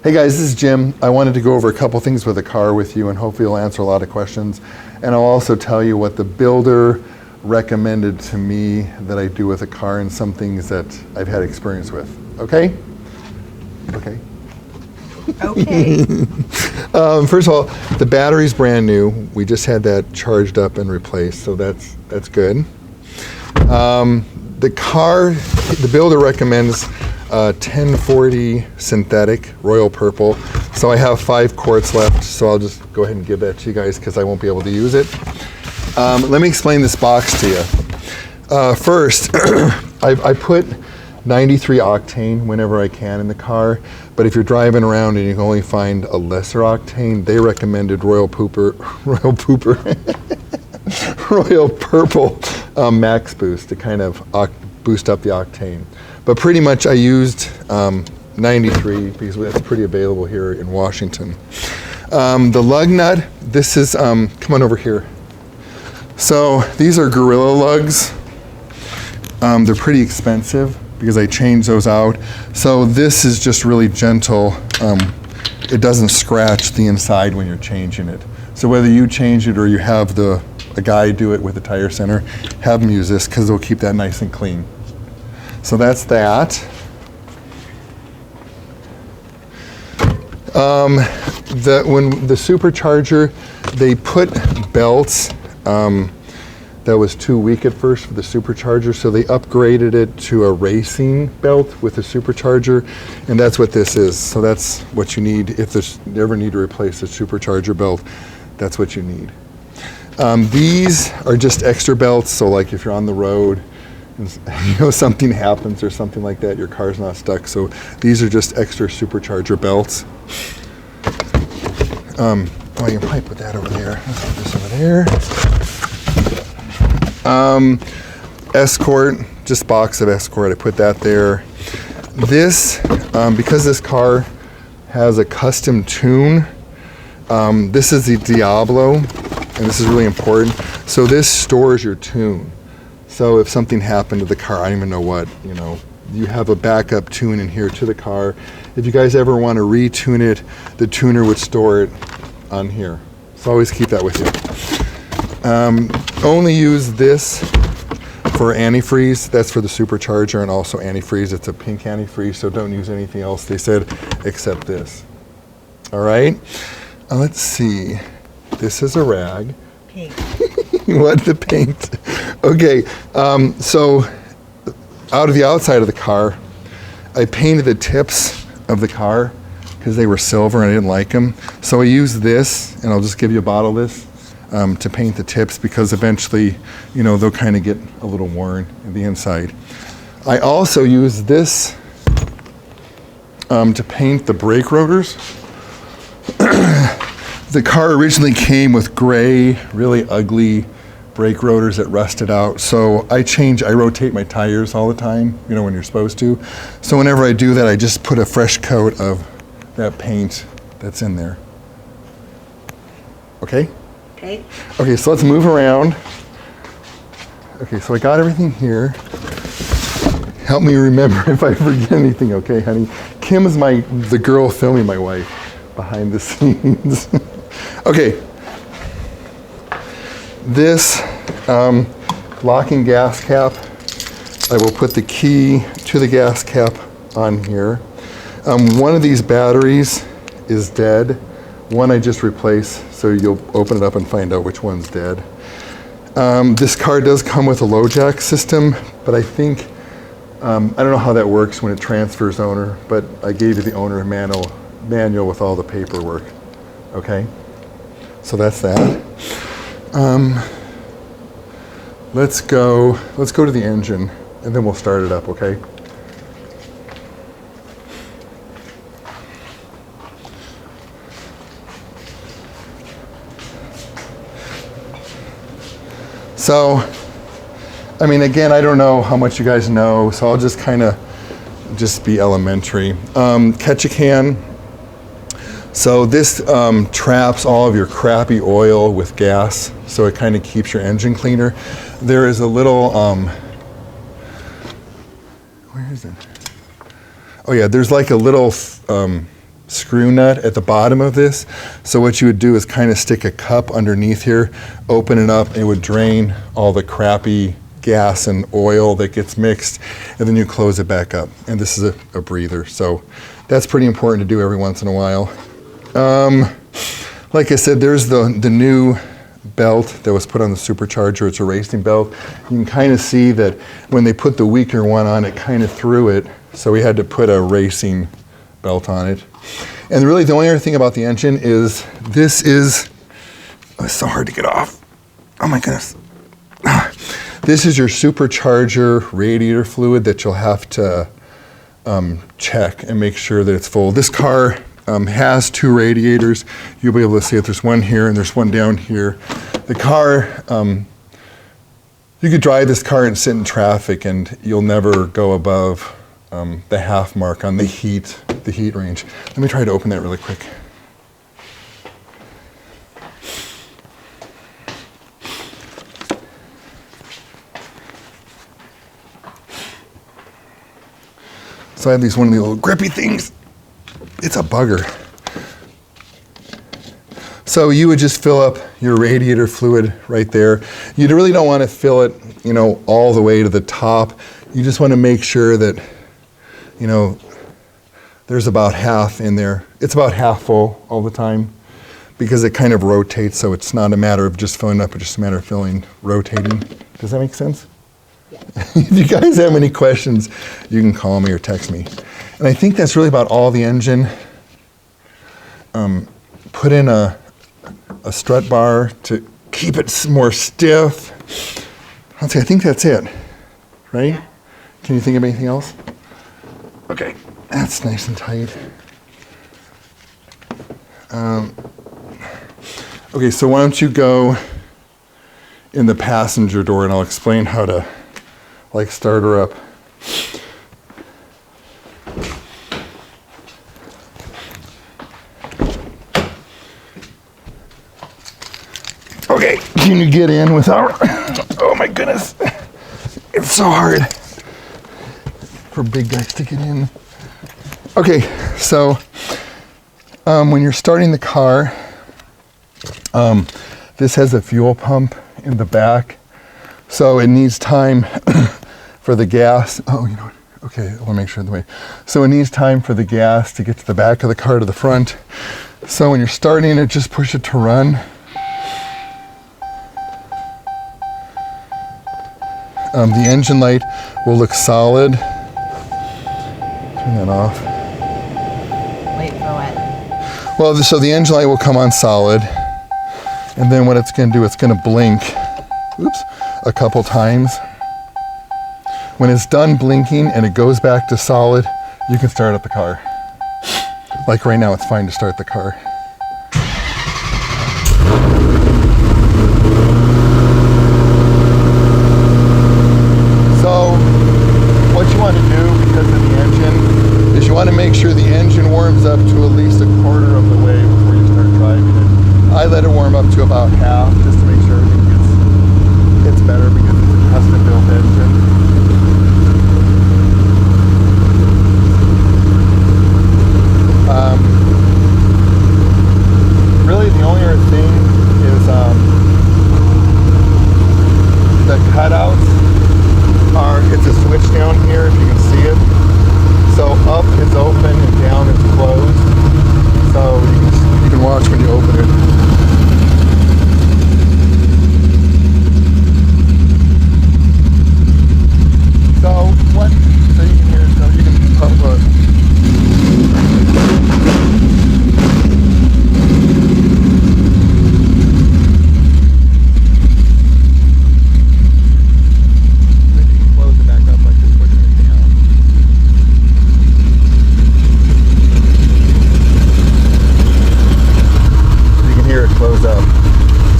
Hey guys, this is Jim. I wanted to go over a couple things with the car with you and hopefully you'll answer a lot of questions. And I'll also tell you what the builder recommended to me that I do with a car and some things that I've had experience with. Okay? Okay. Okay. First of all, the battery's brand new. We just had that charged up and replaced, so that's good. The car, the builder recommends 1040 synthetic royal purple. So I have 5 quarts left, so I'll just go ahead and give that to you guys because I won't be able to use it. Let me explain this box to you. First, I put 93 octane whenever I can in the car, but if you're driving around and you can only find a lesser octane, they recommended Royal Purple Max Boost to kind of boost up the octane. But pretty much I used 93 because that's pretty available here in Washington. The lug nut, this is, come on over here. So these are Gorilla lugs. They're pretty expensive because I changed those out. So this is just really gentle. It doesn't scratch the inside when you're changing it. So whether you change it or you have a guy do it with the tire center, have them use this because they'll keep that nice and clean. So that's that. When the supercharger, they put belts that was too weak at first for the supercharger, so they upgraded it to a racing belt with a supercharger, and that's what this is. So that's what you need if you ever need to replace the supercharger belt. That's what you need. These are just extra belts, so like if you're on the road and something happens or something like that, your car's not stuck. So these are just extra supercharger belts. You can probably put that over there. Let's put this over there. Escort, just box of Escort. I put that there. This, because this car has a custom tune, this is the Diablo, and this is really important. So this stores your tune. So if something happened to the car, I don't even know what, you have a backup tune in here to the car. If you guys ever want to retune it, the tuner would store it on here. So always keep that with you. Only use this for antifreeze. That's for the supercharger and also antifreeze. It's a pink antifreeze, so don't use anything else, they said, except this. All right? Let's see. This is a rag. Pink. What, the paint? Okay, so out of the outside of the car, I painted the tips of the car because they were silver and I didn't like them. So I used this, and I'll just give you a bottle of this to paint the tips because eventually, they'll kind of get a little worn in the inside. I also used this to paint the brake rotors. The car originally came with gray, really ugly brake rotors that rusted out. So I rotate my tires all the time, when you're supposed to. So whenever I do that, I just put a fresh coat of that paint that's in there. Okay? Okay. Okay, so let's move around. Okay, so I got everything here. Help me remember if I forget anything, okay, honey? Kim is the girl filming my wife behind the scenes. Okay. This locking gas cap, I will put the key to the gas cap on here. One of these batteries is dead. One I just replaced, so you'll open it up and find out which one's dead. This car does come with a low jack system, but I think, I don't know how that works when it transfers owner, but I gave you the owner manual with all the paperwork, okay? So that's that. Let's go to the engine and then we'll start it up, okay? So, again, I don't know how much you guys know, so I'll just just be elementary. Ketchikan. So this traps all of your crappy oil with gas, so it kind of keeps your engine cleaner. There is a little, where is it? Oh yeah, there's like a little screw nut at the bottom of this. So what you would do is kind of stick a cup underneath here, open it up, and it would drain all the crappy gas and oil that gets mixed, and then you close it back up. And this is a breather, so that's pretty important to do every once in a while. Like I said, there's the new belt that was put on the supercharger. It's a racing belt. You can kind of see that when they put the weaker one on, it kind of threw it, so we had to put a racing belt on it. And really the only other thing about the engine is this is, oh, it's so hard to get off. Oh my goodness. This is your supercharger radiator fluid that you'll have to check and make sure that it's full. This car has 2 radiators. You'll be able to see it. There's one here and there's one down here. The car, you could drive this car and sit in traffic and you'll never go above the half mark on the heat range. Let me try to open that really quick. So I have one of these little grippy things. It's a bugger. So you would just fill up your radiator fluid right there. You really don't want to fill it, all the way to the top. You just want to make sure that, there's about half in there. It's about half full all the time because it kind of rotates, so it's not a matter of just filling up, it's just a matter of rotating. Does that make sense? If you guys have any questions, you can call me or text me. And I think that's really about all the engine. Put in a strut bar to keep it more stiff. I think that's it, right? Can you think of anything else? Okay, that's nice and tight. Okay, so why don't you go in the passenger door and I'll explain how to start her up. Okay, can you get in without, oh my goodness, it's so hard for big guys to get in. Okay, so when you're starting the car, this has a fuel pump in the back, so it needs time for the gas. Oh, okay, I want to make sure of the way. So it needs time for the gas to get to the back of the car to the front. So when you're starting it, just push it to run. The engine light will look solid. Turn that off. Wait for what? Well, so the engine light will come on solid, and then what it's going to do, it's going to blink, a couple times. When it's done blinking and it goes back to solid, you can start up the car. Like right now, it's fine to start the car. So what you want to do because of the engine is you want to make sure the engine warms up to at least a quarter of the way before you start driving it. I let it warm up to about half just to make sure everything gets better because it's a custom built engine. Really the only other thing is the cutouts it's a switch down here if you can see it. So up is open and down is closed. So you can watch when you open it. So you can hear it, so you can pump it.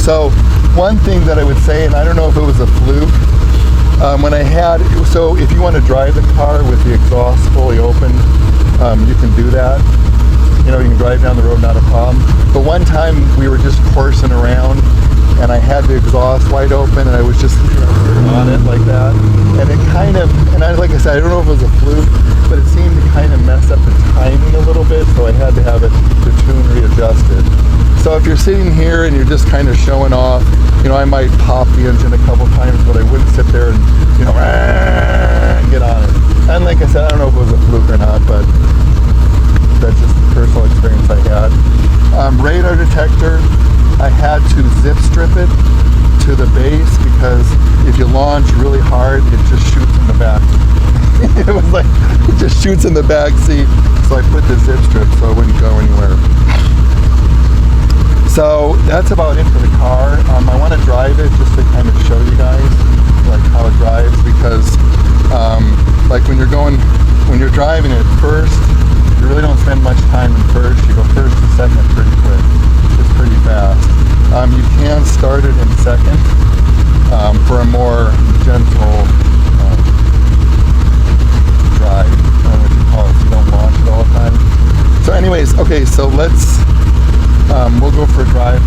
So one thing that I would say, and I don't know if it was a fluke, so if you want to drive the car with the exhaust fully open, you can do that. You can drive down the road, not a problem. But one time we were just coursing around and I had the exhaust wide open and I was just on it like that. And it like I said, I don't know if it was a fluke, but it seemed to kind of mess up the timing a little bit, so I had to have it, the tune readjusted. So if you're sitting here and you're just kind of showing off, I might pop the engine a couple times, but I wouldn't sit there and, get on it. And like I said, I don't know if it was a fluke or not, but that's just the personal experience I had. Radar detector, I had to zip strip it to the base because if you launch really hard, it just shoots in the back. It was like, it just shoots in the back seat. So I put the zip strip so it wouldn't go anywhere. So that's about it for the car. I want to drive it just to kind of show you guys like how it drives, because like when you're driving it first, you really don't spend much time in first. You go first to second pretty quick. It's pretty fast. You can start it in second for a more gentle drive. I don't know what you call it, so you don't launch it all the time. So anyways, okay, so let's we'll go for a drive.